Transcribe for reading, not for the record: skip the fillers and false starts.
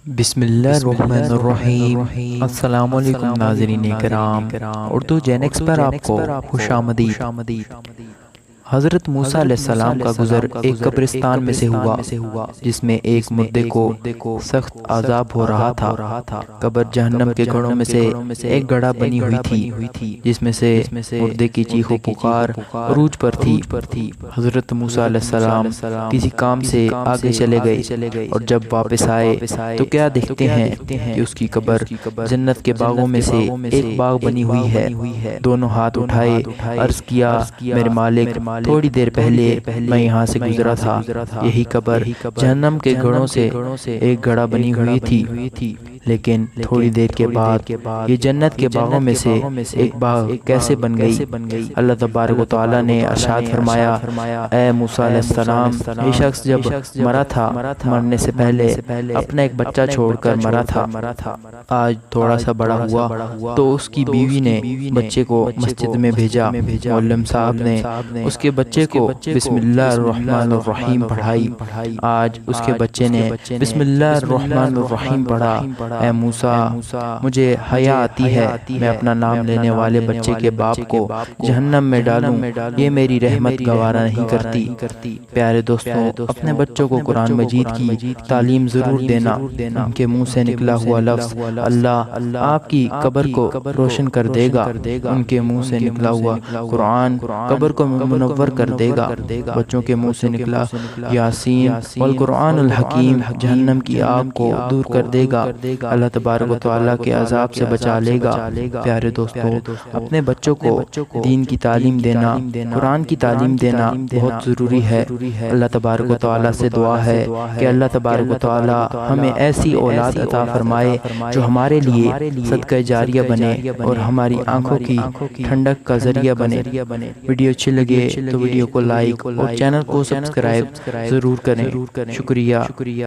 بسم اللہ الرحمن الرحیم۔ السلام علیکم ناظرین کرام، اردو جینکس پر آپ کو خوش آمدید۔ حضرت موسیٰ علیہ السلام کا گزر ایک قبرستان میں سے ہوا جس میں ایک مردے کو سخت عذاب ہو رہا تھا۔ قبر جہنم کے گڑھوں میں سے ایک گڑھا بنی ہوئی تھی جس میں سے مردے کی چیخ و پکار عروج پر تھی۔ حضرت موسیٰ علیہ السلام کسی کام سے آگے چلے گئے اور جب واپس آئے تو کیا دیکھتے ہیں کہ اس کی قبر جنت کے باغوں میں سے ایک باغ بنی ہوئی ہے۔ دونوں ہاتھ اٹھائے، عرض کیا، میرے مالک، تھوڑی دیر پہلے میں یہاں سے گزرا تھا، یہی قبر جہنم کے گڑھوں سے ایک گڑھا بنی ہوئی تھی، لیکن تھوڑی دیر کے بعد یہ جنت کے باغوں میں سے ایک باغ کیسے بن گئی؟ اللہ تبارک و تعالیٰ نے ارشاد فرمایا، اے موسیٰ علیہ السلام، یہ شخص جب مرا تھا، مرنے سے پہلے اپنا ایک بچہ چھوڑ کر مرا تھا۔ آج تھوڑا سا بڑا ہوا تو اس کی بیوی نے بچے کو مسجد میں بھیجا۔ معلم صاحب نے اس کے بچے کو بسم اللہ الرحمن الرحیم پڑھائی۔ آج اس کے بچے نے بسم اللہ الرحمن الرحیم پڑھا۔ اے موسیٰ، مجھے حیا آتی ہے، میں اپنا نام لینے والے بچے کے باپ کو جہنم میں ڈالوں، یہ میری رحمت گوارا نہیں کرتی۔ پیارے دوستوں، اپنے بچوں کو قرآن مجید کی تعلیم ضرور دینا۔ ان کے منہ سے نکلا ہوا لفظ اللہ آپ کی قبر کو روشن کر دے گا، ان کے منہ سے نکلا ہوا قرآن قبر کو منور کر دے گا۔ بچوں کے منہ سے نکلا یاسین والقرآن الحکیم جہنم کی آگ کو دور کر دے گا، اللہ تبارک و تعالیٰ کے عذاب سے بچا لے گا۔ پیارے دوستوں، اپنے بچوں کو دین کی تعلیم دینا، قرآن کی تعلیم دینا بہت ضروری ہے۔ اللہ تبارک و تعالیٰ سے دعا ہے کہ اللہ تبارک و تعالیٰ ہمیں ایسی اولاد عطا فرمائے جو ہمارے لیے صدقہ جاریہ بنے اور ہماری آنکھوں کی ٹھنڈک کا ذریعہ بنے۔ ویڈیو اچھی لگے تو ویڈیو کو لائک اور چینل کو سبسکرائب ضرور کریں۔ شکریہ۔